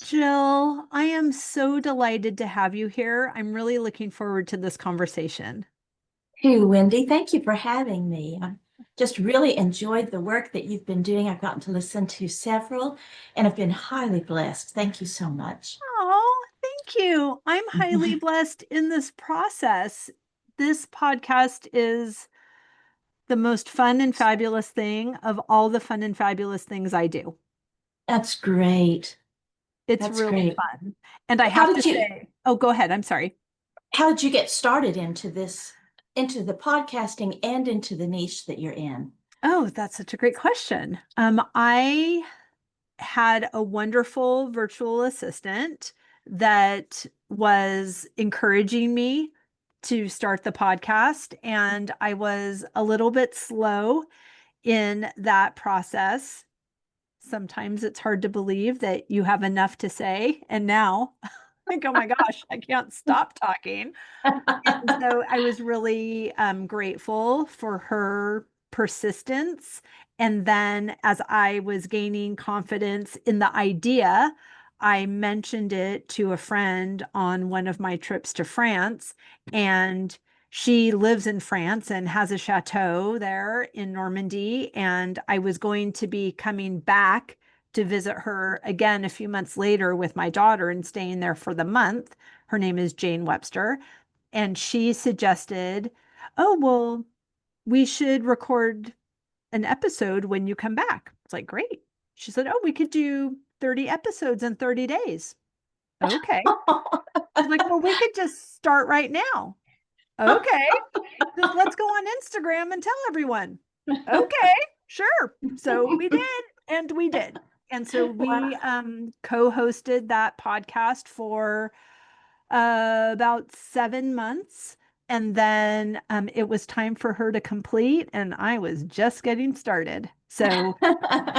Jill, I am so delighted to have you here. I'm really looking forward to this conversation. Hey, Wendy, thank you for having me. I just really enjoyed the work that you've been doing. I've gotten to listen to several and have been highly blessed. Thank you so much. Oh, thank you. I'm highly blessed in this process. This podcast is the most fun and fabulous thing of all the fun and fabulous things I do. That's great. It's That's really great. fun. And I How have to did you say, oh, go ahead. I'm sorry. how did you get started into into the podcasting and into the niche that you're in? Oh, that's such a great question. I had a wonderful virtual assistant that was encouraging me to start the podcast, and I was a little bit slow in that process. Sometimes it's hard to believe that you have enough to say, and now I think, oh my gosh, I can't stop talking. And so I was really grateful for her persistence. And then as I was gaining confidence in the idea, I mentioned it to a friend on one of my trips to France. And she lives in France and has a chateau there in Normandy. And I was going to be coming back to visit her again a few months later with my daughter and staying there for the month. Her name is Jane Webster. And she suggested, oh, well, we should record an episode when you come back. It's like, great. She said, oh, we could do 30 episodes in 30 days. Okay. She's like, well, we could just start right now. Okay. Just let's go on Instagram and tell everyone. Okay, sure. So we did, and we did. And so we Wow. co-hosted that podcast for about 7 months. And then it was time for her to complete, and I was just getting started. So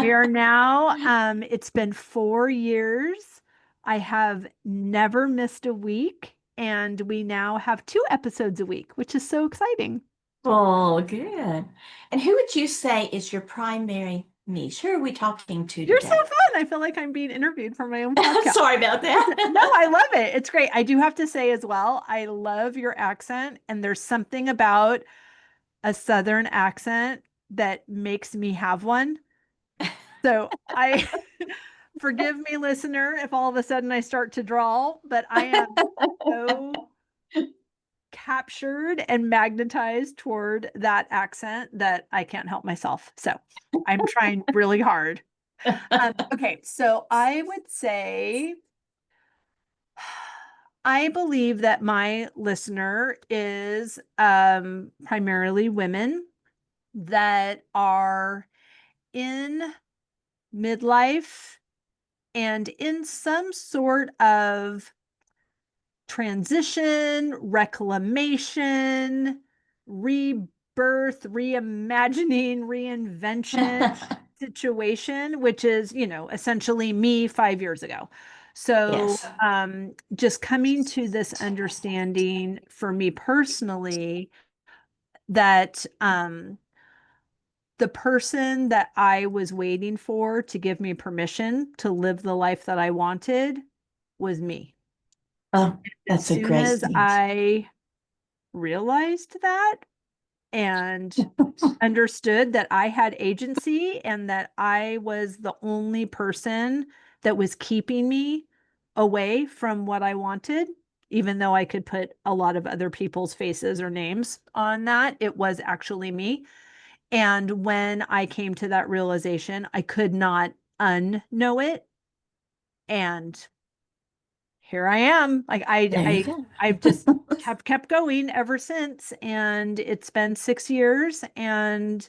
we are now, it's been 4 years. I have never missed a week, and we now have 2 episodes a week, which is so exciting. Oh, good. And who would you say is your primary niche? Who are we talking to You're so today? fun. I feel like I'm being interviewed for my own podcast. Sorry about No, that. I love it. It's great. I do have to say as well, I love your accent, and there's something about a Southern accent that makes me have one. So I forgive me, listener, if all of a sudden I start to drawl, but I am so captured and magnetized toward that accent that I can't help myself. So I'm trying really hard. Okay, so I would say I believe that my listener is primarily women that are in midlife and in some sort of transition, reclamation, rebirth, reimagining, reinvention situation, which is, essentially me 5 years ago. So, Yes. just coming to this understanding for me personally that the person that I was waiting for to give me permission to live the life that I wanted was me. Oh, As that's a soon great as thing. I realized that and understood that I had agency and that I was the only person that was keeping me away from what I wanted, even though I could put a lot of other people's faces or names on that, it was actually me. And when I came to that realization, I could not unknow it. And here I am. Like There you go. I've just have kept going ever since. And it's been 6 years, and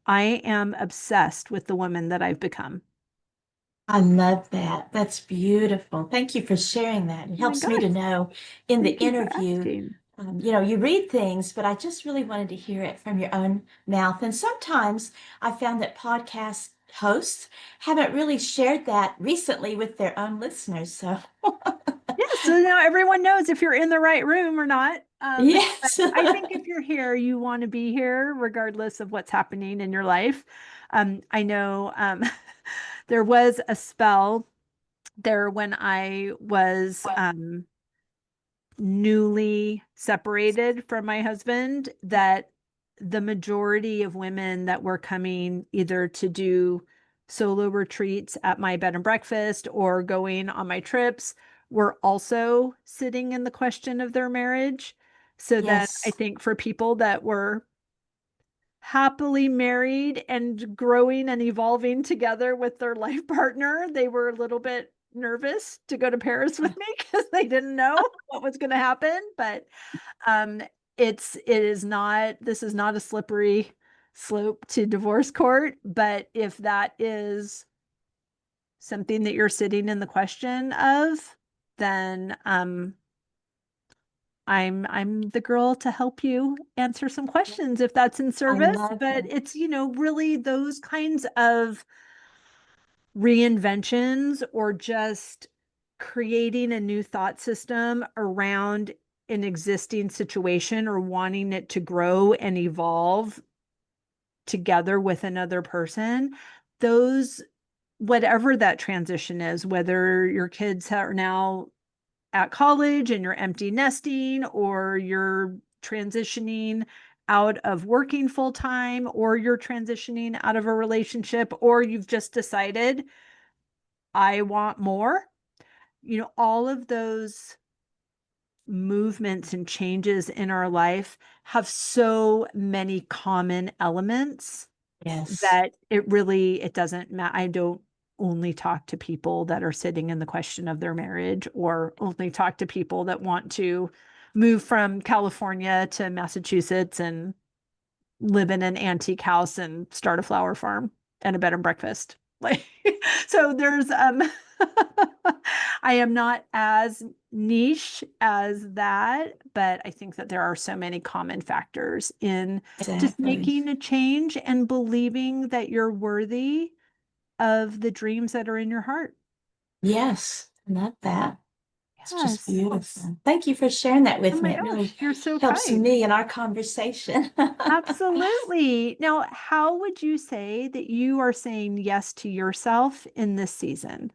I am obsessed with the woman that I've become. I love that. That's beautiful. Thank you for sharing that. It Oh my helps me to gosh, know in the thank you for interview, asking. you read things, but I just really wanted to hear it from your own mouth. And sometimes I found that podcast hosts haven't really shared that recently with their own listeners. So, Yeah, so now everyone knows if you're in the right room or not. But yes. I think if you're here, you want to be here regardless of what's happening in your life. I know there was a spell. there when I was newly separated from my husband, that the majority of women that were coming either to do solo retreats at my bed and breakfast or going on my trips were also sitting in the question of their marriage. So then I Yes. think for people that were happily married and growing and evolving together with their life partner, they were a little bit nervous to go to Paris with me because they didn't know what was going to happen. But um, it is not, this is not a slippery slope to divorce court. But if that is something that you're sitting in the question of, then I'm the girl to help you answer some questions if that's in I service. love But that. it's, really those kinds of reinventions or just creating a new thought system around an existing situation or wanting it to grow and evolve together with another person. Those, whatever that transition is, whether your kids are now at college and you're empty nesting, or you're transitioning out of working full time, or you're transitioning out of a relationship, or you've just decided, I want more. All of those movements and changes in our life have so many common elements Yes. that it doesn't matter. I don't only talk to people that are sitting in the question of their marriage, or only talk to people that want to move from California to Massachusetts and live in an antique house and start a flower farm and a bed and breakfast. Like, so there's I am not as niche as that, but I think that there are so many common factors in just Exactly. making a change and believing that you're worthy of the dreams that are in your heart. Yes. Love that. It's just Yes. beautiful. Thank you for sharing that Oh with me. my It really gosh, you're so helps kind. me in our conversation. Absolutely. Now, how would you say that you are saying yes to yourself in this season?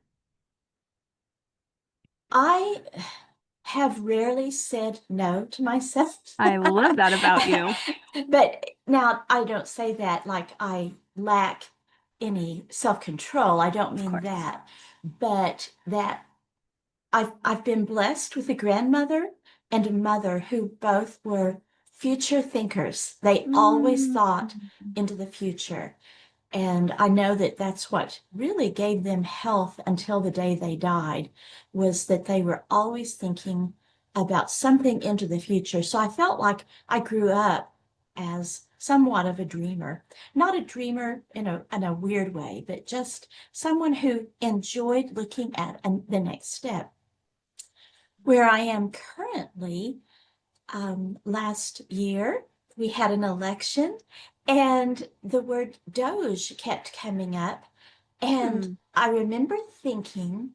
I have rarely said no to myself. I love that about you. But now I don't say that like I lack any self-control. I don't Of mean course. that, but that I've been blessed with a grandmother and a mother who both were future thinkers. They always Mm, thought into the future. And I know that that's what really gave them health until the day they died, was that they were always thinking about something into the future. So I felt like I grew up as somewhat of a dreamer, not a dreamer in a weird way, but just someone who enjoyed looking at the next step. Where I am currently, last year we had an election and the word Doge kept coming up. And hmm. I remember thinking,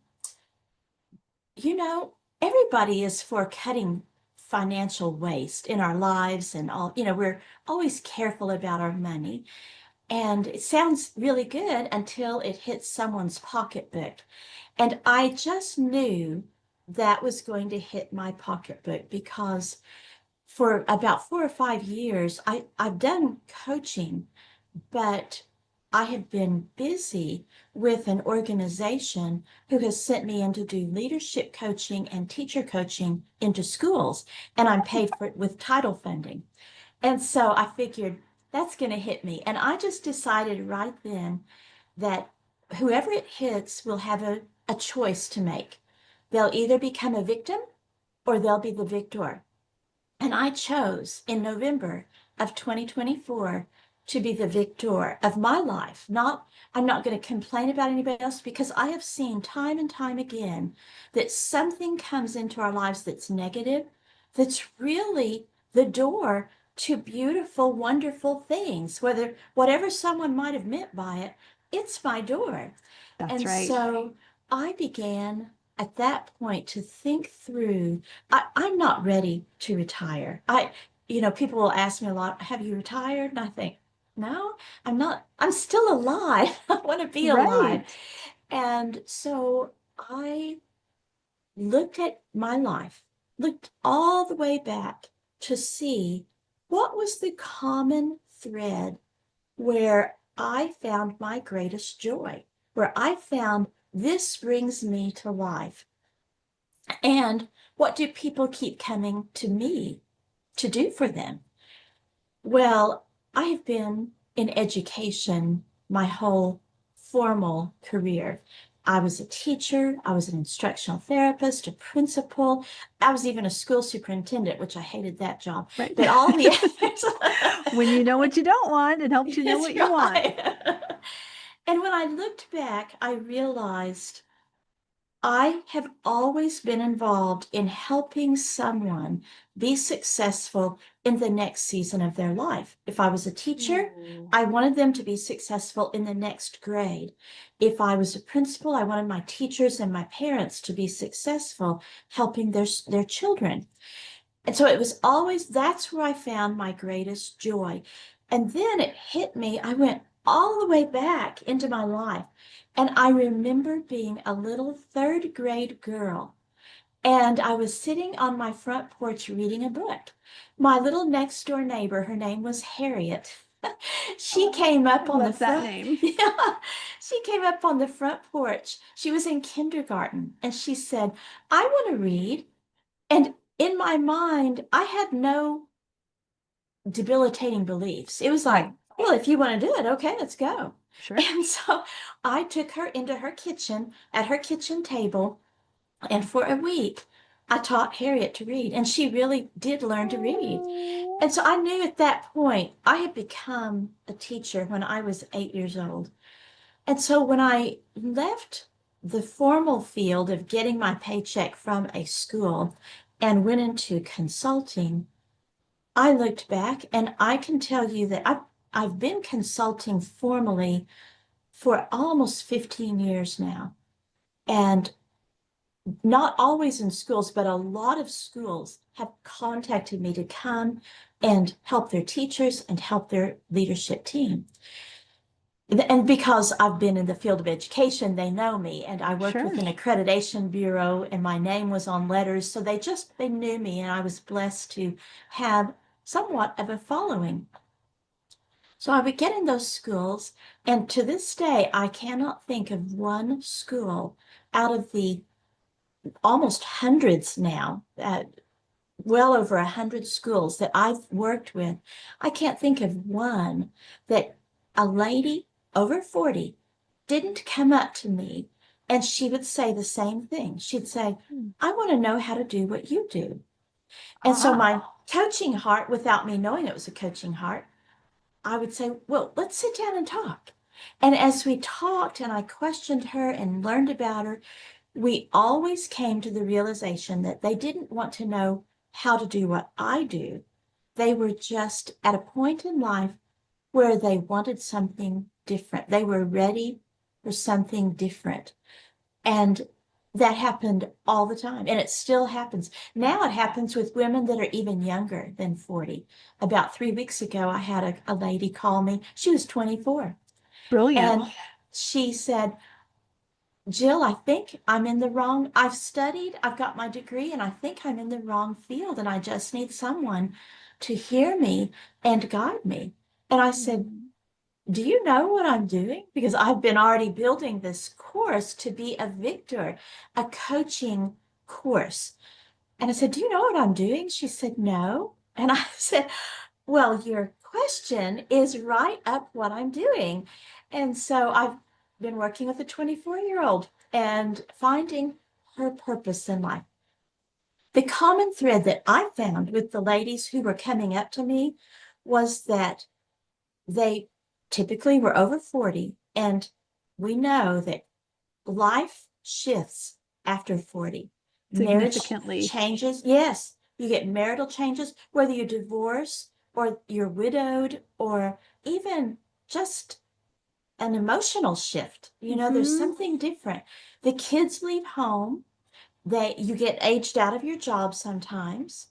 everybody is for cutting financial waste in our lives and all, we're always careful about our money. And it sounds really good until it hits someone's pocketbook. And I just knew that was going to hit my pocketbook because for about 4 or 5 years, I've done coaching, but I have been busy with an organization who has sent me in to do leadership coaching and teacher coaching into schools, and I'm paid for it with title funding. And so I figured that's going to hit me. And I just decided right then that whoever it hits will have a choice to make. They'll either become a victim or they'll be the victor. And I chose in November of 2024 to be the victor of my life. I'm not going to complain about anybody else because I have seen time and time again that something comes into our lives that's negative, that's really the door to beautiful, wonderful things. Whatever someone might have meant by it, it's my door. That's And right. so I began at that point to think through. I'm not ready to retire. People will ask me a lot, have you retired? And I think, no, I'm not. I'm still alive. I want to be alive. Right. And so I looked at my life, looked all the way back to see what was the common thread where I found my greatest joy, where I found this brings me to life. And what do people keep coming to me to do for them? Well, I've been in education my whole formal career. I was a teacher, I was an instructional therapist, a principal, I was even a school superintendent, which I hated that job. Right. But all the others, When you know what you don't want, it helps you know that's what you want. right. And when I looked back, I realized I have always been involved in helping someone be successful in the next season of their life. If I was a teacher, Ooh. I wanted them to be successful in the next grade. If I was a principal, I wanted my teachers and my parents to be successful helping their children. And so it was always, that's where I found my greatest joy. And then it hit me. I went all the way back into my life. And I remember being a little third grade girl. And I was sitting on my front porch reading a book. My little next door neighbor, her name was Harriet. She came I up on the love that front, name. yeah, she came up on the front porch. She was in kindergarten and she said, I want to read. And in my mind, I had no debilitating beliefs. It was like, Right. well, if you want to do it, okay, let's go. Sure. And so I took her into her kitchen at her kitchen table. And for a week, I taught Harriet to read, and she really did learn to read. Oh. And so I knew at that point I had become a teacher when I was 8 years old. And so when I left the formal field of getting my paycheck from a school and went into consulting, I looked back and I can tell you that I've been consulting formally for almost 15 years now. And not always in schools, but a lot of schools have contacted me to come and help their teachers and help their leadership team. And because I've been in the field of education, they know me. And I worked with Sure. an accreditation bureau and my name was on letters. So they knew me and I was blessed to have somewhat of a following. So I would get in those schools, and to this day, I cannot think of one school out of the almost hundreds now, well over 100 schools that I've worked with. I can't think of one that a lady over 40 didn't come up to me and she would say the same thing. She'd say, Hmm. I want to know how to do what you do. And so Ah, my coaching heart, without me knowing it was a coaching heart, I would say, well, let's sit down and talk. And as we talked and I questioned her and learned about her, we always came to the realization that they didn't want to know how to do what I do. They were just at a point in life where they wanted something different. They were ready for something different. And that happened all the time. And it still happens. Now it happens with women that are even younger than 40. About 3 weeks ago, I had a lady call me. She was 24. brilliant. And she said, Jill, I think I'm in the wrong, I've studied, I've got my degree, and I think I'm in the wrong field, and I just need someone to hear me and guide me. And I said, Mm. do you know what I'm doing? Because I've been already building this course to be a victor, a coaching course. And I said, do you know what I'm doing? She said, no. And I said, well, your question is right up what I'm doing. And so I've been working with a 24-year-old and finding her purpose in life. The common thread that I found with the ladies who were coming up to me was that they typically were over 40. And we know that life shifts after 40. Marriage Significantly. changes. Yes, you get marital changes, whether you divorce or you're widowed or even just an emotional shift. You know, there's Hmm. something different. The kids leave home. You get aged out of your job sometimes,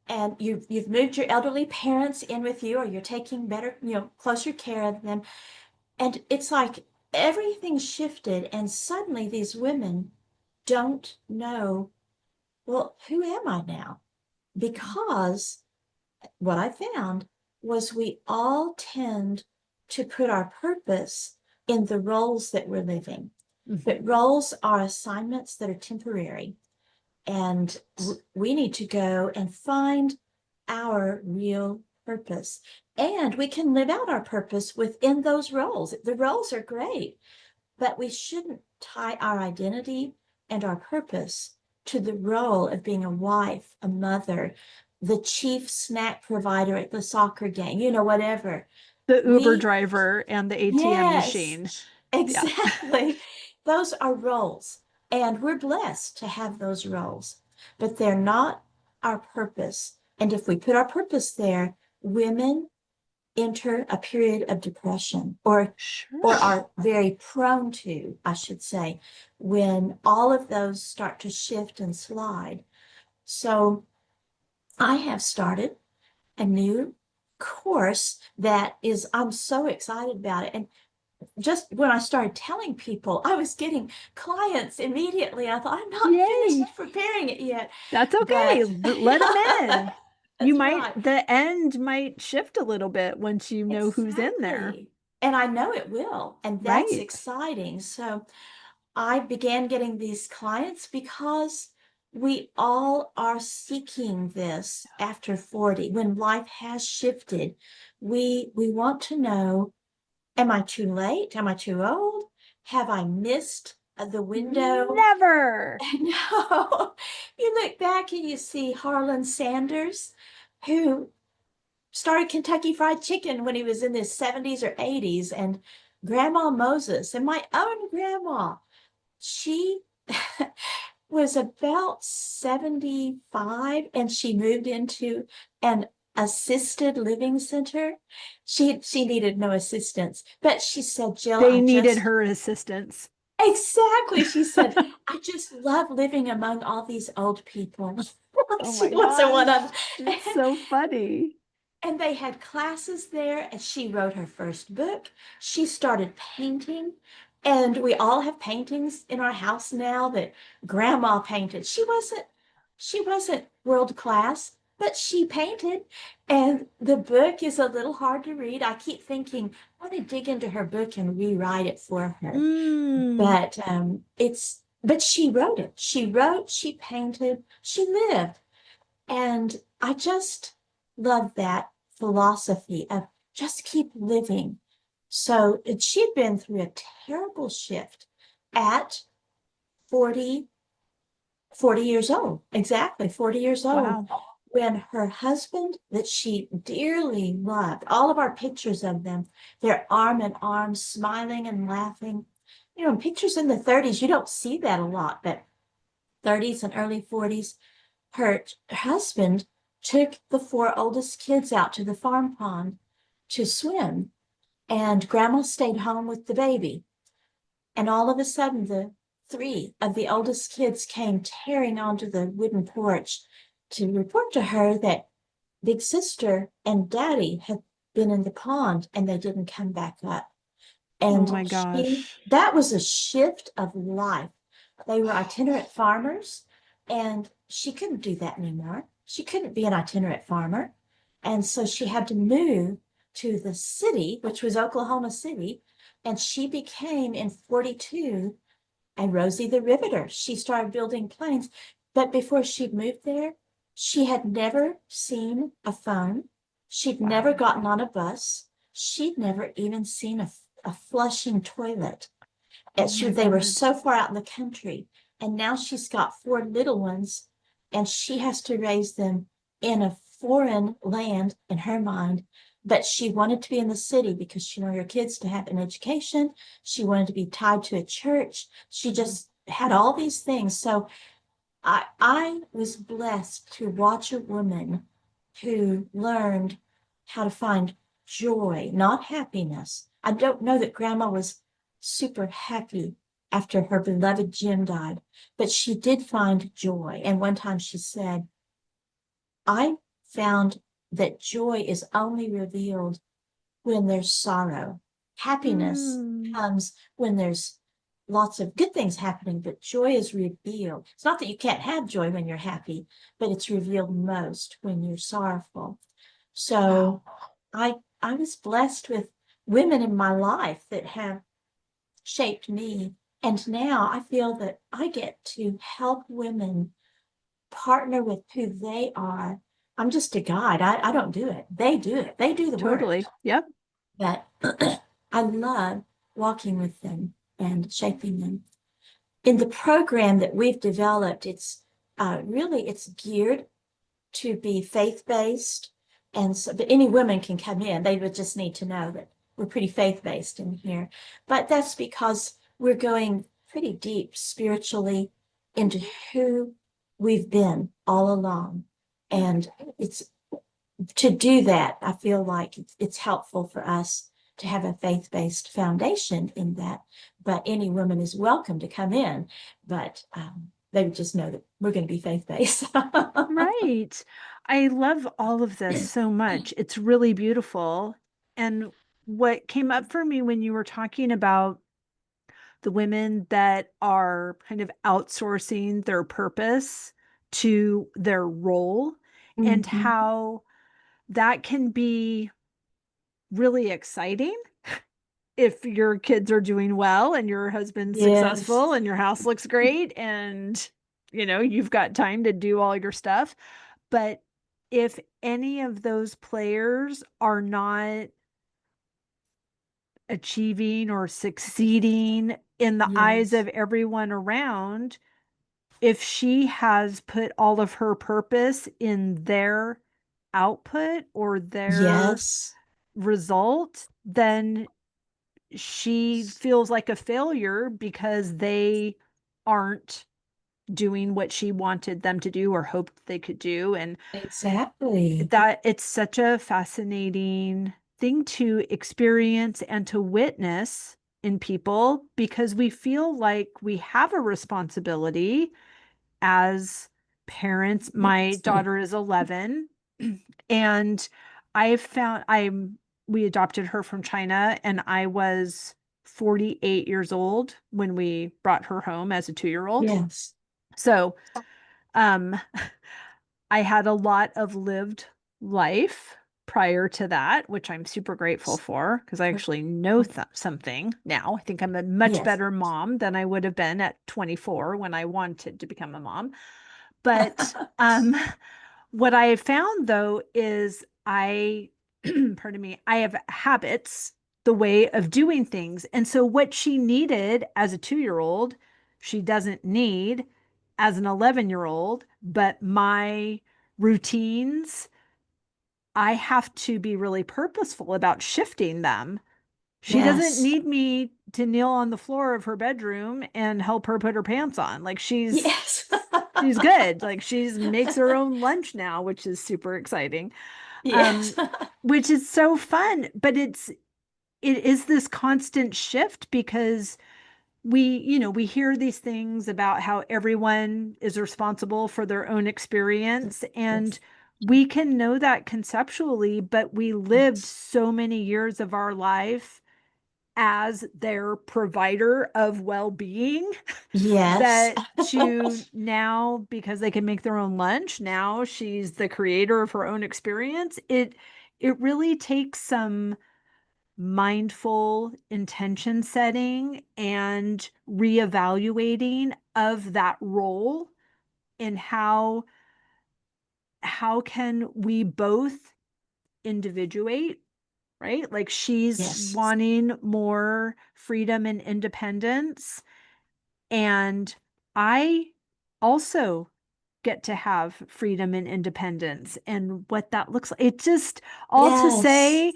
and you've moved your elderly parents in with you, or you're taking better, closer care of them. And it's like everything shifted, and suddenly these women don't know, well, who am I now? Because what I found was we all tend to put our purpose in the roles that we're living. But Mhm. roles are assignments that are temporary. And we need to go and find our real purpose. And we can live out our purpose within those roles. The roles are great, but we shouldn't tie our identity and our purpose to the role of being a wife, a mother, the chief snack provider at the soccer game, whatever. The Uber We, driver and the ATM yes, machine. Yeah. exactly. Those are roles, and we're blessed to have those roles, but they're not our purpose. And if we put our purpose there, women enter a period of depression, or Sure. are very prone to, I should say, when all of those start to shift and slide. So I have started a new course that is, I'm so excited about it. And just when I started telling people, I was getting clients immediately. I thought, I'm not finished Yay. preparing it yet. That's okay. But Let them in. that's right. The end might shift a little bit once you know who's in there. Exactly. And I know it will. And that's Right. exciting. So I began getting these clients because we all are seeking this after 40. When life has shifted, we want to know, am I too late? Am I too old? Have I missed the window? Never. No. You look back and you see Harlan Sanders, who started Kentucky Fried Chicken when he was in his 70s or 80s, and Grandma Moses, and my own grandma. She was about 75 and she moved into an assisted living center. She needed no assistance, but she said, Jill, They needed her assistance. exactly. She said, I just love living among all these old people. Oh She my wasn't one of gosh. them. It's so funny. And they had classes there, and she wrote her first book. She started painting, and we all have paintings in our house now that grandma painted. She wasn't world class, but she painted. And the book is a little hard to read. I keep thinking, I want to dig into her book and rewrite it for her. Mm. But she wrote it. She wrote, she painted, she lived. And I just love that philosophy of just keep living. So she'd been through a terrible shift at 40, 40 years old, exactly 40 years old, Wow. when her husband, that she dearly loved, all of our pictures of them, they're arm in arm, smiling and laughing. In pictures in the 30s, you don't see that a lot, but 30s and early 40s, her husband took the four oldest kids out to the farm pond to swim, and grandma stayed home with the baby. And all of a sudden, the three of the oldest kids came tearing onto the wooden porch to report to her that big sister and daddy had been in the pond and they didn't come back up. Oh And my gosh. that was a shift of life. They were itinerant farmers, and she couldn't do that anymore. She couldn't be an itinerant farmer. And so she had to move to the city, which was Oklahoma City. And she became, in 42, a Rosie the Riveter. She started building planes. But before she moved there, she had never seen a phone. She'd never Wow. gotten on a bus. She'd never even seen a flushing toilet. Oh my They were God. so far out in the country. And now she's got four little ones, and she has to raise them in a foreign land in her mind. But she wanted to be in the city because she wanted her kids to have an education. She wanted to be tied to a church. She just had all these things. So I was blessed to watch a woman who learned how to find joy, not happiness. I don't know that grandma was super happy after her beloved Jim died, but she did find joy. And one time she said, I found that joy is only revealed when there's sorrow. Happiness Mm. comes when there's lots of good things happening, but joy is revealed. It's not that you can't have joy when you're happy, but it's revealed most when you're sorrowful. Wow. So I was blessed with women in my life that have shaped me. And now I feel that I get to help women partner with who they are. I'm just a guide. I don't do it. They do it. They do the work. Totally. Yep. But I love walking with them and shaping them. In the program that we've developed, it's geared to be faith-based. And so, but any women can come in. They would just need to know that we're pretty faith-based in here. But that's because we're going pretty deep spiritually into who we've been all along. And it's to do that, I feel like it's helpful for us to have a faith-based foundation in that. But any woman is welcome to come in, but they would just know that we're going to be faith-based. Right. I love all of this so much. It's really beautiful. And what came up for me when you were talking about the women that are kind of outsourcing their purpose to their role and Mhm. how that can be really exciting if your kids are doing well and your husband's Yes, successful and your house looks great and you've got time to do all your stuff. But if any of those players are not achieving or succeeding in the eyes yes, of everyone around, if she has put all of her purpose in their output or their yes, result, then she feels like a failure because they aren't doing what she wanted them to do or hoped they could do. And exactly. that it's such a fascinating thing to experience and to witness in people because we feel like we have a responsibility as parents. My daughter is 11 and I found I'm we adopted her from China and I was 48 years old when we brought her home as a 2-year-old. Yes, So, um I had a lot of lived life prior to that, which I'm super grateful for because I actually know something now. I think I'm a much yes. better mom than I would have been at 24 when I wanted to become a mom. But what I have found though is pardon me, I have habits, the way of doing things. And so what she needed as a 2-year-old, she doesn't need as an 11-year-old, but my routines, I have to be really purposeful about shifting them. She doesn't Yes, need me to kneel on the floor of her bedroom and help her put her pants on. Like yes, she's good. Like she's makes her own lunch now, which is super exciting. yes, Um, which is so fun, but it is this constant shift because we hear these things about how everyone is responsible for their own experience and yes, we can know that conceptually, but we lived yes, so many years of our life as their provider of well-being yes, that to now because they can make their own lunch, now she's the creator of her own experience. It really takes some mindful intention setting and reevaluating of that role and how can we both individuate, right? Like she's yes, wanting more freedom and independence and I also get to have freedom and independence and what that looks like. It just all to yes, say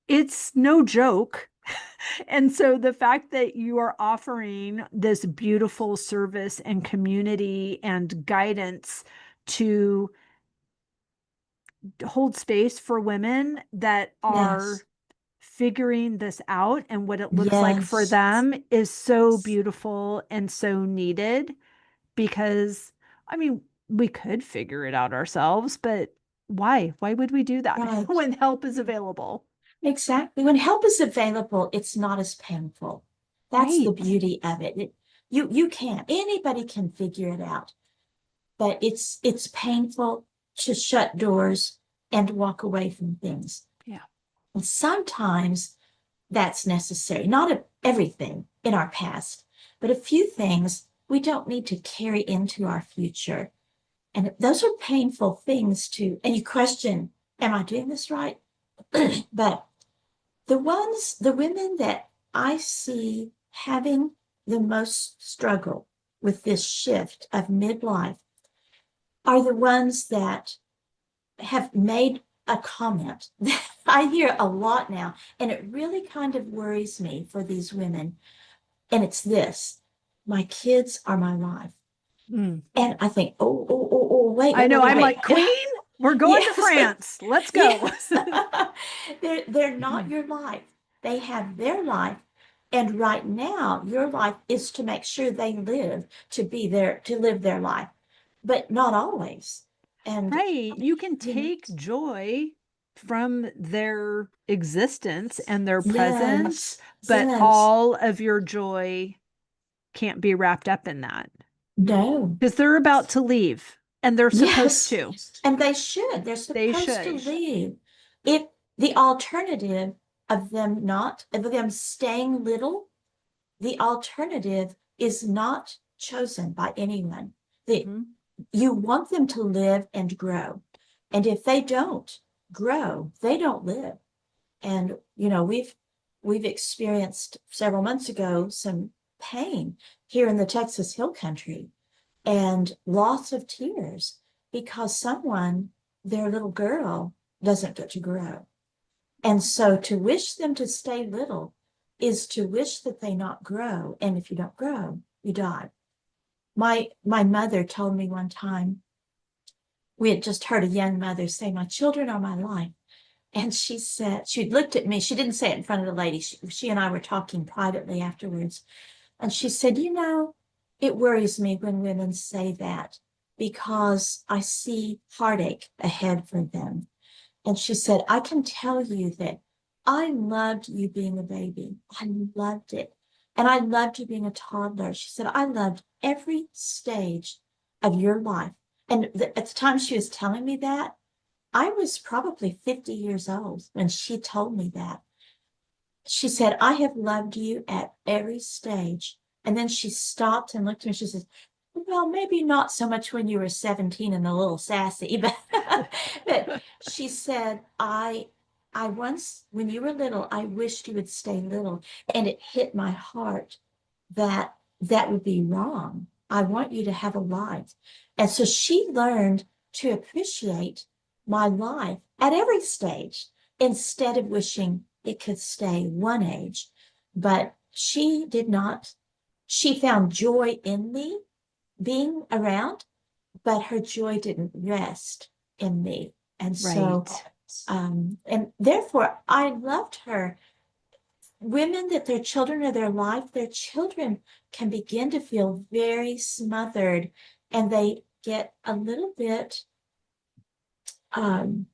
it's no joke. And so the fact that you are offering this beautiful service and community and guidance to hold space for women that are yes, figuring this out and what it looks like for yes. them is so beautiful and so needed because, I mean, we could figure it out ourselves, but why? Why would we do that Right. when help is available? Exactly. When help is available, it's not as painful. That's the Right. beauty of it. You can't, anybody can figure it out, but it's painful to shut doors and walk away from things. Yeah. And sometimes that's necessary. Not everything in our past, but a few things we don't need to carry into our future. And those are painful things to, and you question, am I doing this right? But the women that I see having the most struggle with this shift of midlife are the ones that have made a comment that I hear a lot now, and it really kind of worries me for these women. And it's this: my kids are my life. Mm. And I think, wait, I wait, know. wait, wait, I'm wait. like, Queen, we're going to Yes, France. Let's go. yes. They're not your life. They have their life. And right now, your life is to make sure they live to be there, to live their life, but not always. And, Right. You can you know, take joy from their existence and their presence, yes, but yes. all of your joy can't be wrapped up in that No. because they're about to leave and they're supposed Yes. to. And they should. They're They supposed to should. leave. If the alternative of them staying little, the alternative is not chosen by anyone. The, Mhm. you want them to live and grow. And if they don't grow, they don't live. And, we've experienced several months ago some pain here in the Texas Hill Country and lots of tears because someone, their little girl, doesn't get to grow. And so to wish them to stay little is to wish that they not grow. And if you don't grow, you die. My mother told me one time, we had just heard a young mother say, my children are my life. And she said, she looked at me, she didn't say it in front of the lady. She and I were talking privately afterwards. And she said, it worries me when women say that because I see heartache ahead for them. And she said, I can tell you that I loved you being a baby. I loved it. And I loved you being a toddler. She said, I loved every stage of your life. And at the time she was telling me that, I was probably 50 years old when she told me that. She said, I have loved you at every stage. And then she stopped and looked at me. She says, well, maybe not so much when you were 17 and a little sassy, but she said, I once, when you were little, I wished you would stay little. And it hit my heart that that would be wrong. I want you to have a life. And so she learned to appreciate my life at every stage instead of wishing it could stay one age. But she did not, she found joy in me being around, but her joy didn't rest in me. And so, Right. and therefore I loved her. Women that their children are their life, their children can begin to feel very smothered and they get a little bit, um,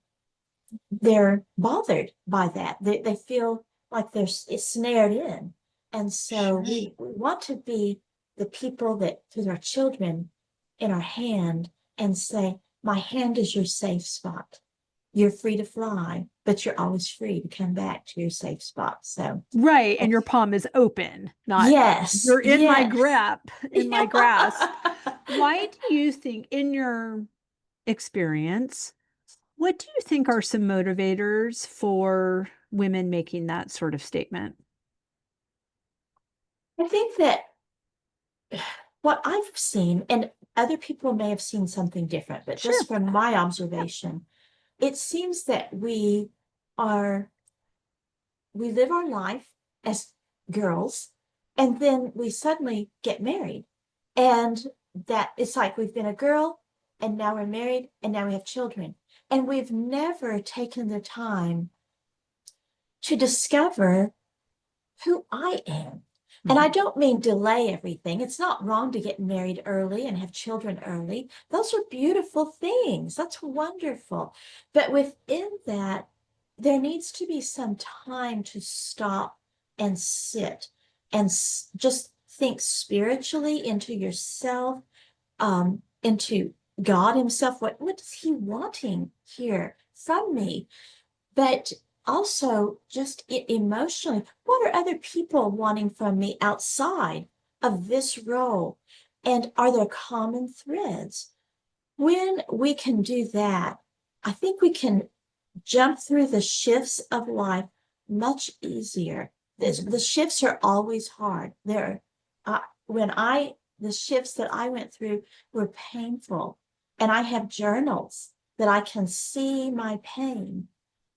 they're bothered by that. They feel like they're snared in. And so Sure. we want to be the people that put our children in our hand and say, my hand is your safe spot. You're free to fly, but you're always free to come back to your safe spot. So, Right. And your palm is open, not yes, you're in my yes. grip, in my grasp. Why do you think, in your experience, what do you think are some motivators for women making that sort of statement? I think that what I've seen, and other people may have seen something different, but Sure. just from my observation, it seems that are, we live our life as girls, and then we suddenly get married. And that it's like we've been a girl, and now we're married, and now we have children. And we've never taken the time to discover who I am. And I Mhm. don't mean delay everything. It's not wrong to get married early and have children early. Those are beautiful things. That's wonderful. But within that, there needs to be some time to stop and sit and just think spiritually into yourself, into God himself. What is he wanting here from me? But also just emotionally, what are other people wanting from me outside of this role? And are there common threads? When we can do that, I think we can jump through the shifts of life much easier. The shifts are always hard. When the shifts that I went through were painful, and I have journals that I can see my pain.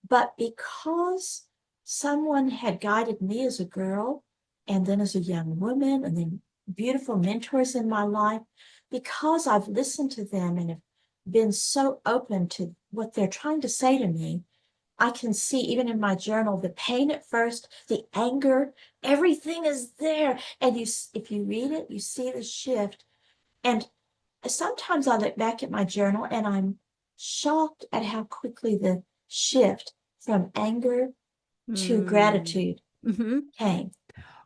But because someone had guided me as a girl, and then as a young woman, and then beautiful mentors in my life, because I've listened to them and have been so open to what they're trying to say to me, I can see even in my journal the pain at first, the anger, everything is there. And if you read it, you see the shift. And sometimes I look back at my journal and I'm shocked at how quickly the shift from anger to gratitude Mm-hmm. came.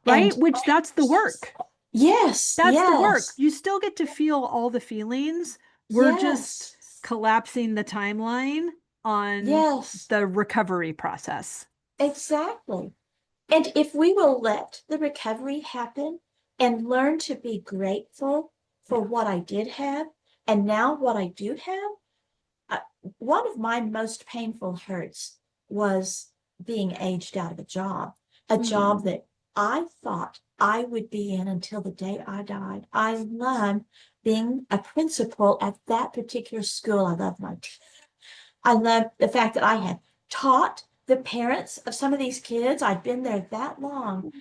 Right? And Which that's the work. yes, That's the work. yes, You still get to feel all the feelings. We're just yes, collapsing the timeline on yes, the recovery process. exactly. And if we will let the recovery happen and learn to be grateful for Yeah. what I did have and now what I do have, one of my most painful hurts was being aged out of a job Mm. that I thought I would be in until the day I died. I loved being a principal at that particular school. I loved my team. I loved the fact that I had taught the parents of some of these kids. I'd been there that long.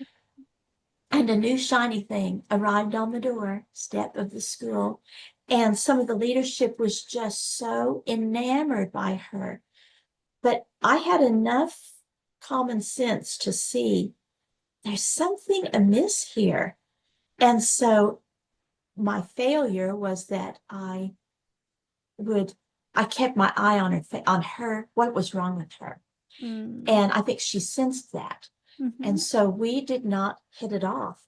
And a new shiny thing arrived on the doorstep of the school. And some of the leadership was just so enamored by her. But I had enough common sense to see there's something amiss here. And so my failure was that would, I kept my eye on her, what was wrong with her. Mm. And I think she sensed that. And Mm-hmm. so we did not hit it off.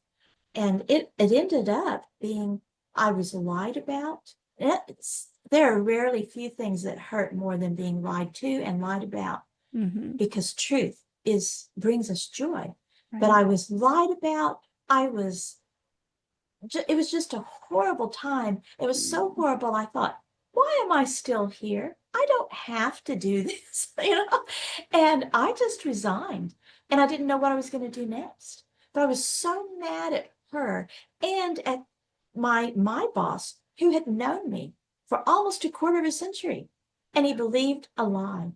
And it ended up being, I was lied about. There are rarely few things that hurt more than being lied to and lied about, Mm-hmm. because truth brings us joy. But Right. I was lied about. I was it was just a horrible time. It was so Mm. horrible. I thought, why am I still here? I don't have to do this, you know? And I just resigned, and I didn't know what I was going to do next. But I was so mad at her and at my boss, who had known me for almost a quarter of a century, and he believed a lie.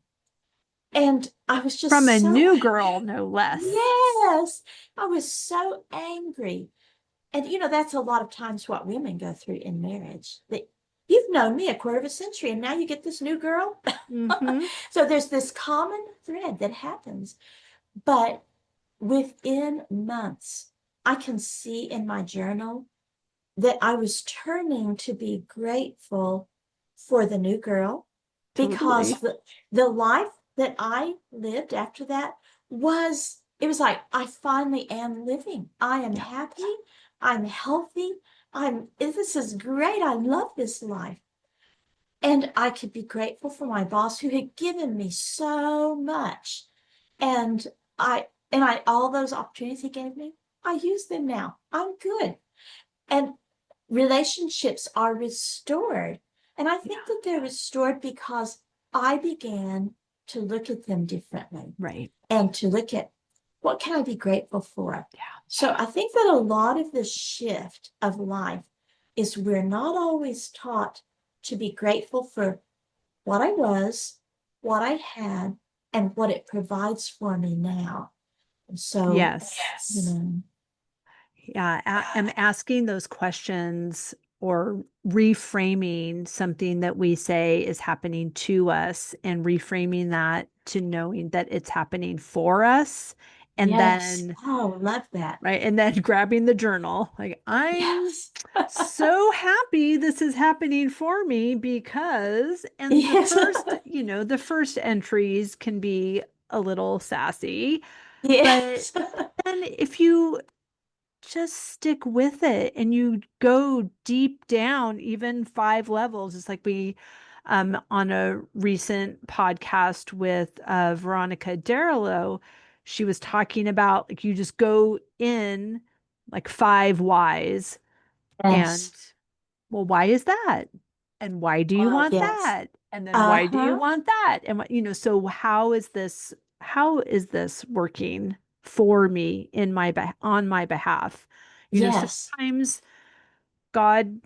And I was From just a so, new girl, no less. yes, I was so angry. And that's a lot of times what women go through in marriage. That you've known me a quarter of a century, and now you get this new girl. Mm-hmm. So there's this common thread that happens. But within months, I can see in my journal that I was turning to be grateful for the new girl, because Totally. the life that I lived after that it was like, I finally am living. I am Yeah. happy. I'm healthy. This is great. I love this life. And I could be grateful for my boss, who had given me so much. And all those opportunities he gave me, I use them now. I'm good. And relationships are restored. And I think Yeah. that they're restored because I began to look at them differently Right. and to look at, what can I be grateful for? Yeah. So I think that a lot of the shift of life is we're not always taught to be grateful for what I was, what I had, and what it provides for me now. And so, Yes. you know, Yeah. I'm asking those questions or reframing something that we say is happening to us and reframing that to knowing that it's happening for us. And yes. then, Oh, love that. right. And then grabbing the journal, like, I'm Yes. so happy this is happening for me because, and Yes. the first entries can be a little sassy, but Yes. then if you just stick with it and you go deep down, even 5 levels. It's like we, on a recent podcast with Veronica Derillo, she was talking about like you just go in like 5 whys. And Yes. well, why is that? And why do you want Yes. that? And then why do you Uh-huh. want that? And what, so how is this working for me in on my behalf? Yes. Sometimes God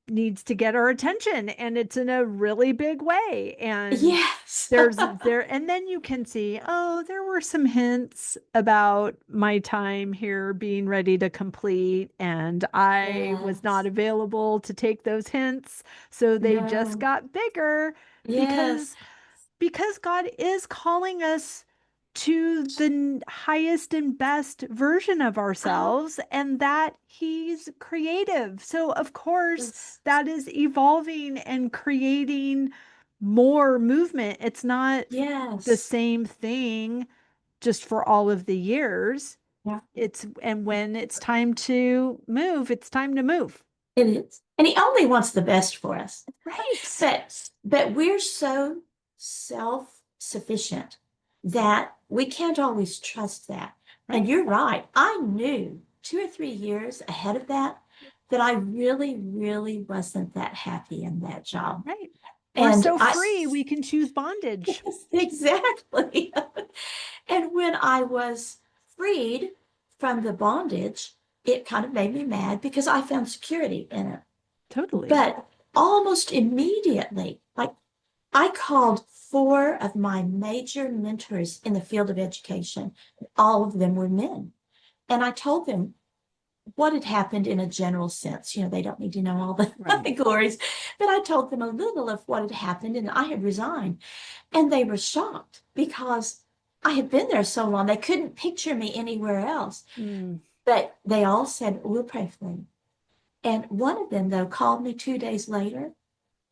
needs to get our attention and it's in a really big way. And Yes. and then you can see, oh, there were some hints about my time here being ready to complete, and I was not Yes. available to take those hints. So they just No. got bigger Yes. because God is calling us to the highest and best version of Oh, ourselves, and that he's creative. So, of course, yes. that is evolving and creating more movement. It's not the Yes. same thing just for all of the years. Yeah. And when it's time to move, it's time to move. It is. And he only wants the best for us. Right. But we're so self-sufficient that we can't always trust that. And Right. you're right. I knew 2 or 3 years ahead of that that I really, really wasn't that happy in that job. Right. We're And so I free, we can choose bondage. exactly. And when I was freed from the bondage, it kind of made me mad because I found security in it. Totally. But almost immediately, like I called 4 of my major mentors in the field of education. All of them were men. And I told them what had happened in a general sense. They don't need to know all the Right. categories, but I told them a little of what had happened and I had resigned. And they were shocked because I had been there so long. They couldn't picture me anywhere else. Mm, But they all said, we'll pray for you. And one of them, though, called me 2 days later.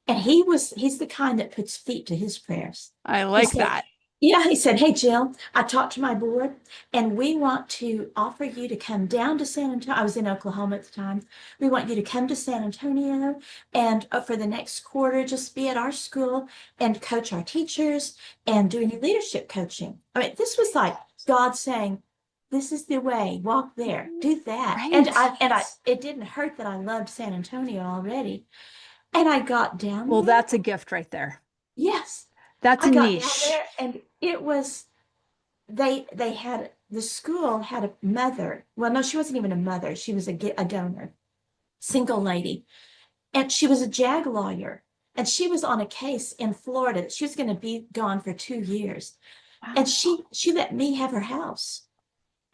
And he's the kind that puts feet to his prayers. I He like said, that. yeah, he said, hey, Jill, I talked to my board and we want to offer you to come down to San Antonio. I was in Oklahoma at the time. We want you to come to San Antonio and for the next quarter, just be at our school and coach our teachers and do any leadership coaching. I mean, this was like God saying, this is the way, walk there, do that. And Right. I it didn't hurt that I loved San Antonio already. And I got down Well, there. that's a gift right there. Yes, That's I a got down niche. there and it was they had the school had a mother. Well, no, she wasn't even a mother. She was a donor, single lady. And she was a JAG lawyer. And she was on a case in Florida. She was going to be gone for 2 years. And Wow. she let me have her house.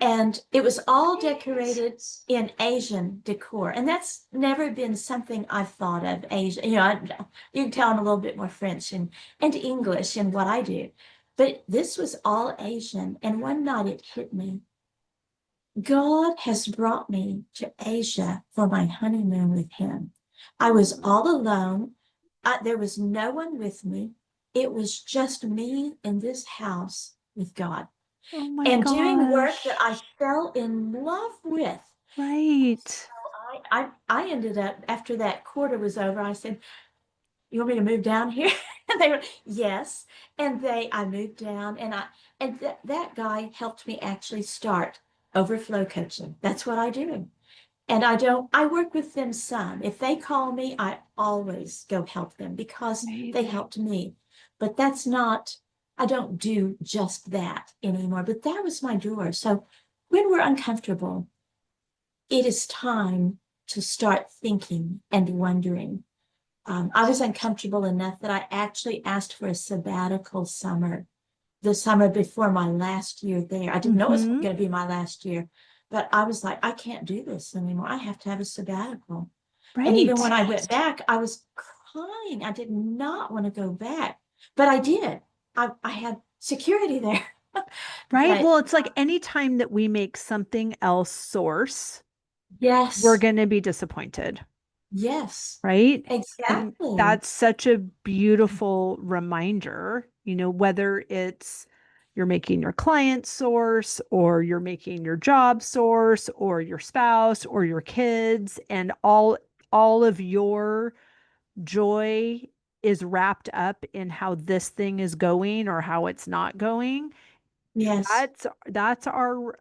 And it was all Right. decorated in Asian decor. And that's never been something I've thought of Asian. You can tell I'm a little bit more French and English in what I do. But this was all Asian. And one night it hit me. God has brought me to Asia for my honeymoon with him. I was all alone. There was no one with me. It was just me in this house with God Oh my and doing work that I gosh. fell in love with. Right. I ended up after that quarter was over. I said, "You want me to move down here?" And they were, "Yes." And I moved down, and that guy helped me actually start overflow coaching. That's what I do. And I work with them some. If they call me, I always go help them because they Amazing. helped me. But that's not, I don't do just that anymore. But that was my door. So when we're uncomfortable, it is time to start thinking and wondering. I was uncomfortable enough that I actually asked for a sabbatical summer, the summer before my last year there. I didn't know it was Mm-hmm. going to be my last year, but I was like, I can't do this anymore. I have to have a sabbatical. And even when Right. I went back, I was crying. I did not want to go back, but I did. I had security there. Right. But Well, it's like anytime that we make something else source, we're yes, going to be disappointed. yes, Right. And exactly. that's such a beautiful reminder, whether it's you're making your client source, or you're making your job source, or your spouse, or your kids, and all of your joy is wrapped up in how this thing is going or how it's not going. Yes. That's our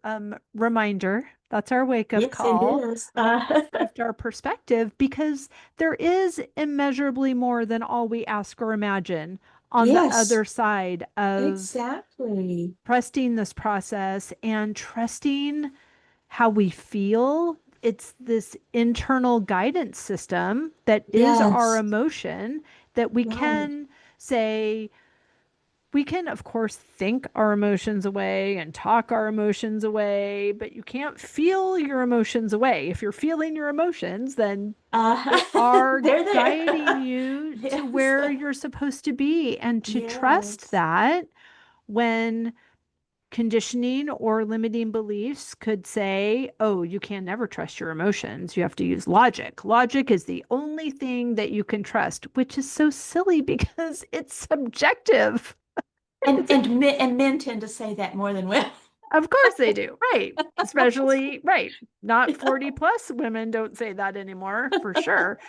reminder. That's our wake up Yes, it call is. to shift our perspective, because there is immeasurably more than all we ask or imagine on the Yes, other side of exactly. trusting this process and trusting how we feel. It's this internal guidance system that is our Yes, emotion that right. we can, of course, think our emotions away and talk our emotions away, but you can't feel your emotions away. If you're feeling your emotions, then Uh, they are they're guiding there. you to Yes, where you're supposed to be, and to trust yes, that when conditioning or limiting beliefs could say, oh, you can never trust your emotions. You have to use logic. Logic is the only thing that you can trust, which is so silly because it's subjective. and It's and men tend to say that more than women. Of course they do. Right. Especially, right. Not 40 plus women don't say that anymore, for sure.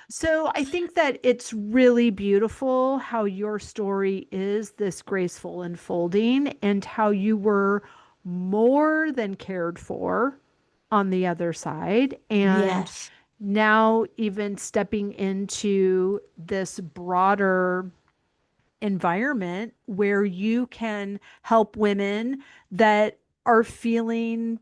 So I think that it's really beautiful how your story is this graceful unfolding, and how you were more than cared for on the other side. And Yes, now, even stepping into this broader environment where you can help women that are feeling,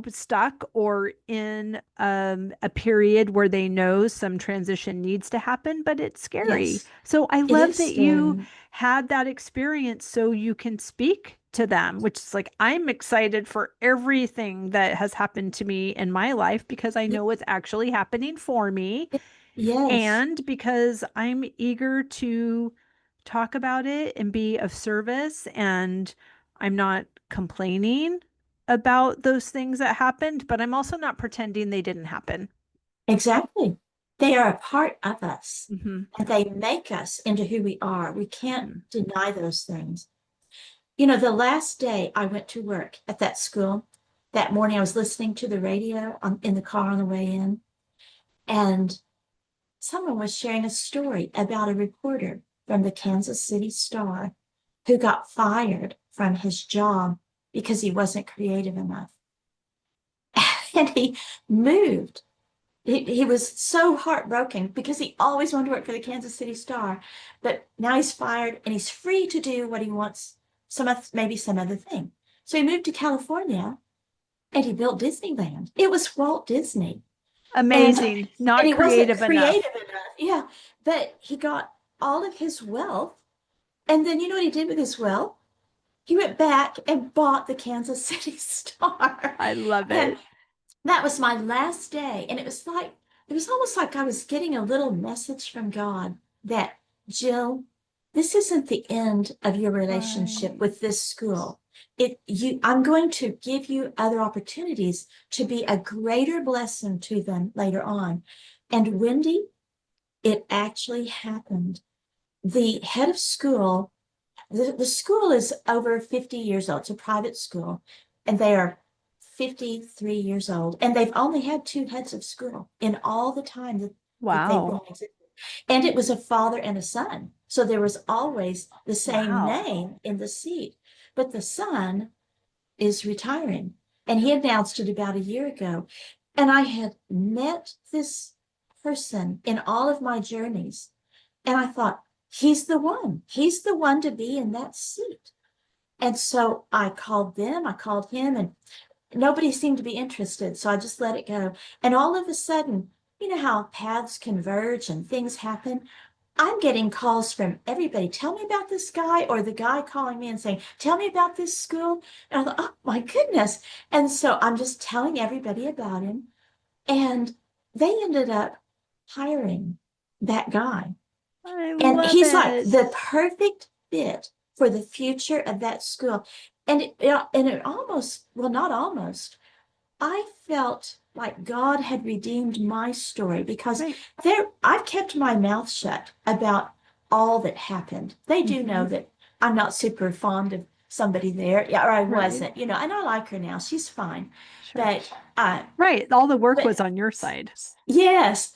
stuck or in a period where they know some transition needs to happen, but it's scary. yes, So I it love is that you scary. had that experience so you can speak to them, which is like, I'm excited for everything that has happened to me in my life because I Ye- know it's actually happening for me, Yes, and because I'm eager to talk about it and be of service, and I'm not complaining about those things that happened, but I'm also not pretending they didn't happen. exactly. They are a part of us, Hmm. and they make us into who we are. We can't Hmm. deny those things. You know, the last day I went to work at that school, that morning I was listening to the radio in the car on the way in, and someone was sharing a story about a reporter from the Kansas City Star who got fired from his job because he wasn't creative enough. And he moved. He was so heartbroken because he always wanted to work for the Kansas City Star, but now he's fired and he's free to do what he wants, maybe some other thing. So he moved to California and he built Disneyland. It was Walt Disney. And Amazing. and Not he wasn't creative creative enough. enough. Yeah. But he got all of his wealth. And then you know what he did with his wealth? He went back and bought the Kansas City Star. I love And it. that was my last day. And it was almost like I was getting a little message from God that, Jill, this isn't the end of your relationship Right. with this school. I'm going to give you other opportunities to be a greater blessing to them later on. And Wendy, it actually happened. The head of school, the school is over 50 years old. It's a private school, and they are 53 years old. And they've only had two heads of school in all the time that they've been Wow. in existence. And it was a father and a son. So there was always the same Wow. name in the seat. But the son is retiring. And he announced it about a year ago. And I had met this person in all of my journeys. And I thought, he's the one. He's the one to be in that seat. And so I called them, I called him, and nobody seemed to be interested. So I just let it go. And all of a sudden, you know how paths converge and things happen? I'm getting calls from everybody. Tell me about this guy, or the guy calling me and saying, tell me about this school. And I thought, oh my goodness. And so I'm just telling everybody about him. And they ended up hiring that guy. I And love he's like it. the perfect fit for the future of that school. And it almost, well, not almost, I felt like God had redeemed my story because Right. I've kept my mouth shut about all that happened. They do know Hmm. that I'm not super fond of somebody there. Yeah, or I Right. wasn't, and I like her now. She's fine. Sure. But uh Right. All the work but was on your side. yes,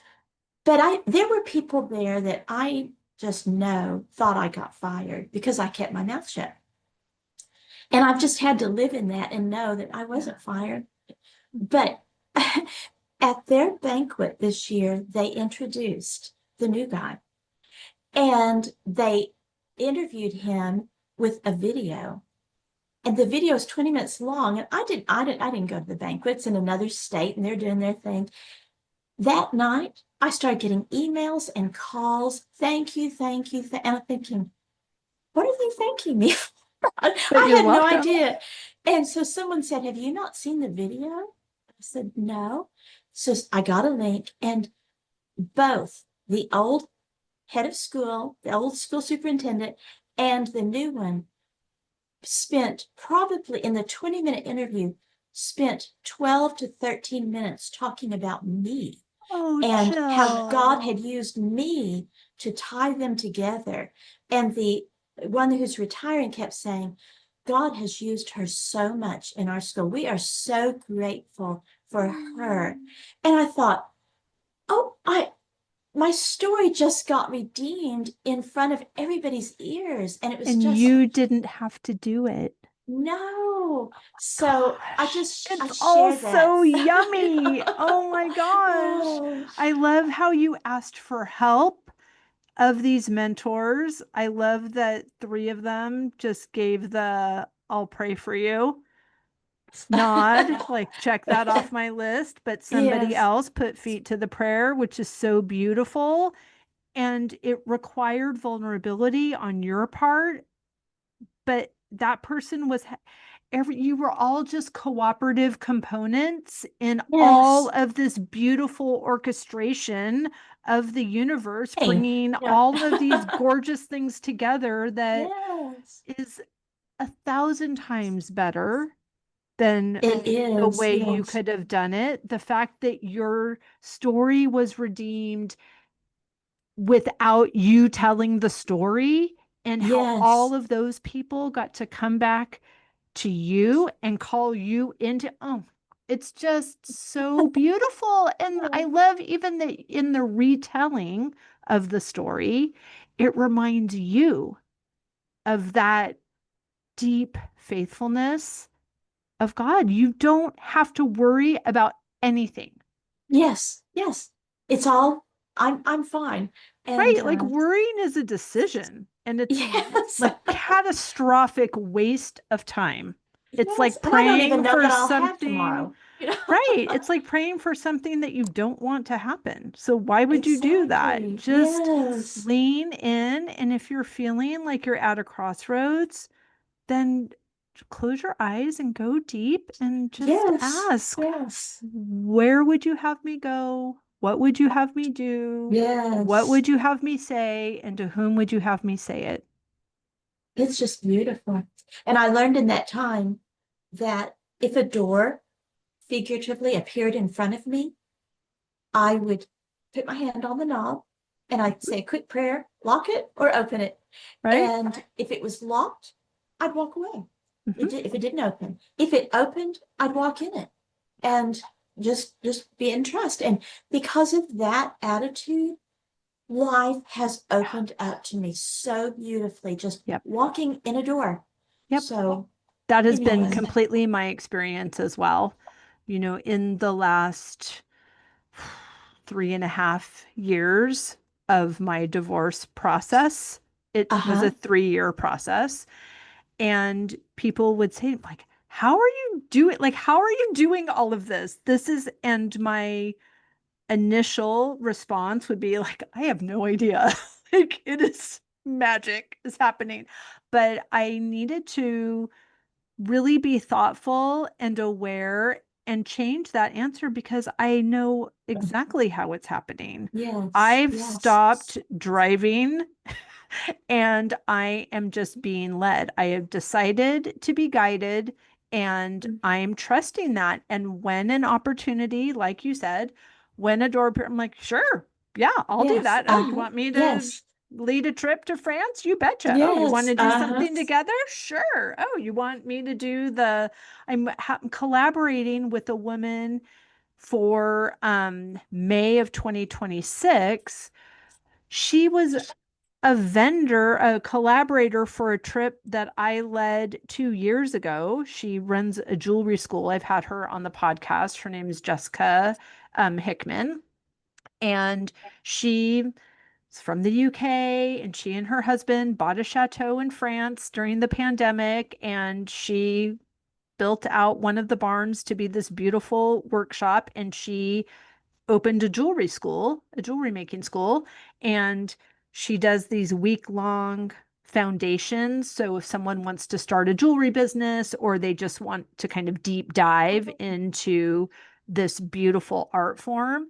but there were people there that I just know thought I got fired because I kept my mouth shut. And I've just had to live in that and know that I Yeah. wasn't fired. But at their banquet this year, they introduced the new guy and they interviewed him with a video. And the video is 20 minutes long. And I didn't go to the banquet. It's in another state and they're doing their thing. That night, I started getting emails and calls. Thank you, thank you. And I'm thinking, what are they thanking me for? But I you're had no welcome. idea. And so someone said, have you not seen the video? I said, no. So I got a link, and both the old head of school, the old school superintendent, and the new one spent probably in the 20-minute interview, spent 12 to 13 minutes talking about me Oh, and how God Jill. had used me to tie them together. And the one who's retiring kept saying, God has used her so much in our school. We are so grateful for her. Mm. And I thought, oh, my story just got redeemed in front of everybody's ears. And it was And just, you didn't have to do it. no. So Gosh, I it's all share that. so yummy. Oh my gosh. Oh, I love how you asked for help of these mentors. I love that three of them just gave the I'll pray for you nod, like check that off my list. But somebody yes. else put feet to the prayer, which is so beautiful. And it required vulnerability on your part, but that person was you were all just cooperative components in all Yes. of this beautiful orchestration of the universe, Hey, bringing yeah. all of these gorgeous things together that Yes. is 1,000 times better than It the is. way you Yes. could have done it. The fact that your story was redeemed without you telling the story, and how all Yes. of those people got to come back to you and call you into, oh, it's just so beautiful. And I love even that in the retelling of the story, it reminds you of that deep faithfulness of God. You don't have to worry about anything. Yes. Yes. It's all I'm fine. And Right? Like worrying is a decision, and it's yes. like catastrophic waste of time. It's Yes. like And I don't praying even know for that I'll have something, tomorrow. right? It's like praying for something that you don't want to happen. So why would you do that? Exactly. Just Yes. lean in. And if you're feeling like you're at a crossroads, then close your eyes and go deep and just Yes. ask, Yes. where would you have me go? What would you have me do? What Yes. would you have me say? And to whom would you have me say it? It's just beautiful. And I learned in that time that if a door figuratively appeared in front of me, I would put my hand on the knob and I'd say a quick prayer, lock it or open it. Right? And if it was locked, I'd walk away. Mhm. If it didn't open, if it opened, I'd walk in it and just be in trust. And because of that attitude, life has Yeah. opened up to me so beautifully, just Yep. walking in a door. Yep. So That has been anyway, completely my experience as well. In the last 3.5 years of my divorce process, it was a uh-huh. 3-year process. And people would say, like, how are you doing? Like, how are you doing all of this? And my initial response would be like, I have no idea. Like, it is magic is happening. But I needed to really be thoughtful and aware and change that answer because I know exactly how it's happening. Yes, I've yes. stopped driving and I am just being led. I have decided to be guided and I'm trusting that. And when an opportunity, like you said, when a door, I'm like, sure, yeah, I'll do Yes. that. Oh, you want me to Yes. lead a trip to France? You betcha. Oh, you want Yes. to do Uh-huh. something together? Sure. Oh, you want me to do I'm collaborating with a woman for May of 2026. She was a vendor, a collaborator for a trip that I led 2 years ago. She runs a jewelry school. I've had her on the podcast. Her name is Jessica Hickman. And she's from the UK, and she and her husband bought a chateau in France during the pandemic. And she built out one of the barns to be this beautiful workshop. And she opened a jewelry school, a jewelry making school, and she does these week-long foundations. So if someone wants to start a jewelry business or they just want to kind of deep dive into this beautiful art form,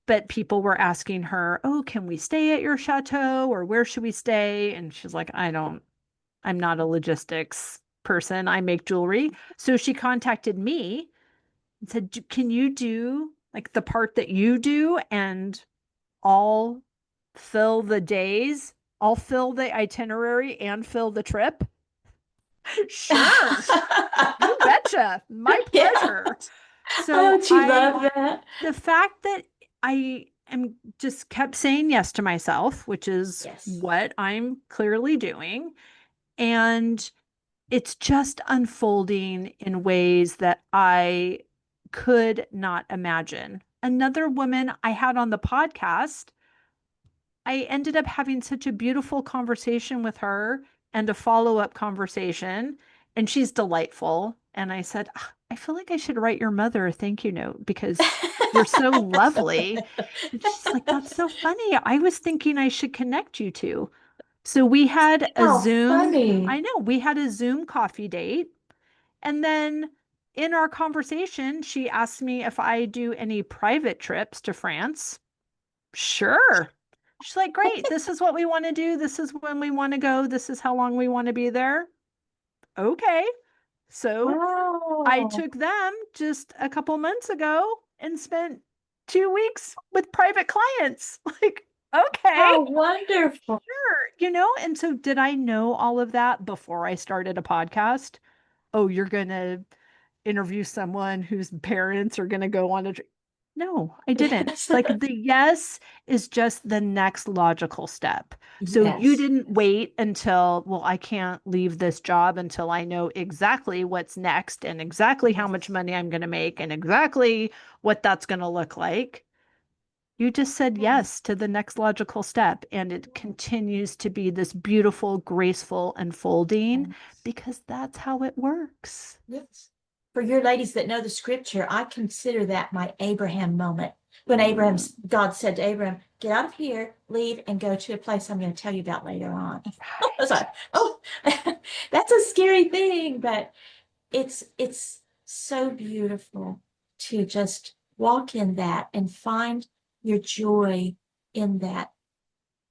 but people were asking her, "Oh, can we stay at your chateau or where should we stay?" And she's like, I'm not a logistics person. I make jewelry. So she contacted me and said, "Can you do like the part that you do and I'll fill the days? I'll fill the itinerary and fill the trip?" Sure. You betcha. My Yeah. pleasure. Oh, So do you love that? the fact that I am just kept saying yes to myself, which is Yes. what I'm clearly doing. And it's just unfolding in ways that I could not imagine. Another woman I had on the podcast, I ended up having such a beautiful conversation with her and a follow-up conversation, and she's delightful. And I said, "Ah, I feel like I should write your mother a thank you note because you're so lovely." And she's like, "That's so funny. I was thinking I should connect you two." So we had a How Zoom, I funny. know, we had a Zoom coffee date. And then in our conversation, she asked me if I do any private trips to France. Sure. She's like, "Great. This is what we want to do. This is when we want to go. This is how long we want to be there." Okay. So I Wow. took them just a couple months ago and spent 2 weeks with private clients. Like, okay, How wonderful. sure. And so did I know all of that before I started a podcast? Oh, you're going to interview someone whose parents are going to go on a trip. No, I didn't. Yes. Like the yes is just the next logical step. So you Yes. didn't wait until, well, I can't leave this job until I know exactly what's next and exactly how much Yes. money I'm going to make and exactly what that's going to look like. You just said Yes. yes to the next logical step, and it continues to be this beautiful, graceful unfolding Yes. because that's how it works. Yes. For your ladies that know the scripture, I consider that my Abraham moment. When Mm, God said to Abraham, get out of here, leave, and go to a place I'm going to tell you about later on. I was right. like, oh, that's a scary thing, but it's so beautiful to just walk in that and find your joy in that,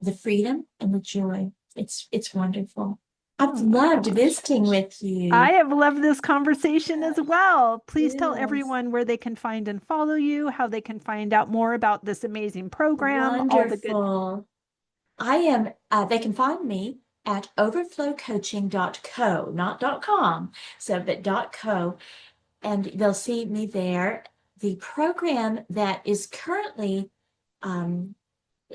the freedom and the joy. It's wonderful. I've Oh my loved gosh. visiting with you. I have loved this conversation as Yes. well. Please tell Yes. everyone where they can find and follow you, how they can find out more about this amazing program, all the good. Wonderful. They can find me at overflowcoaching.co, not .com, so but .co, and they'll see me there. The program that is currently um,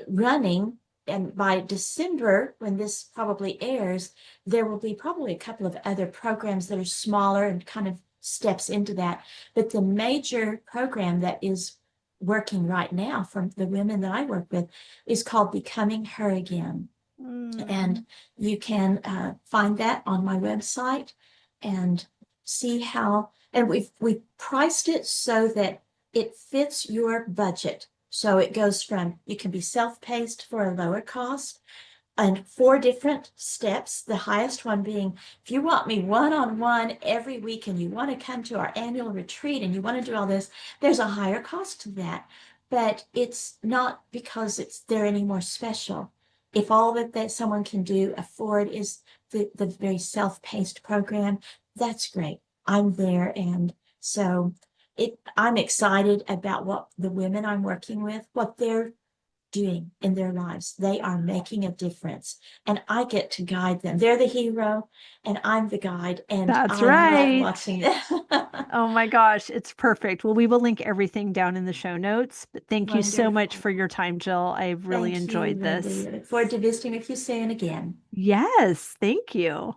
running, and by December, when this probably airs, there will be probably a couple of other programs that are smaller and kind of steps into that. But the major program that is working right now from the women that I work with is called Becoming Her Again. Mm. And you can find that on my website and see how, and we've priced it so that it fits your budget. So it goes from, you can be self-paced for a lower cost, and 4 different steps. The highest one being, if you want me one-on-one every week and you want to come to our annual retreat and you want to do all this, there's a higher cost to that. But it's not because they're any more special. If all that someone can do afford is the very self-paced program, that's great. I'm there. And so I'm excited about what the women I'm working with, what they're doing in their lives. They are making a difference, and I get to guide them. They're the hero, and I'm the guide, and That's I love right. watching them. Oh my gosh, it's perfect. Well, we will link everything down in the show notes. But thank you so much for Wonderful. your time, Jill. I've really Thank you, enjoyed Wendy. this. I look forward to visiting with you soon again. Yes, thank you.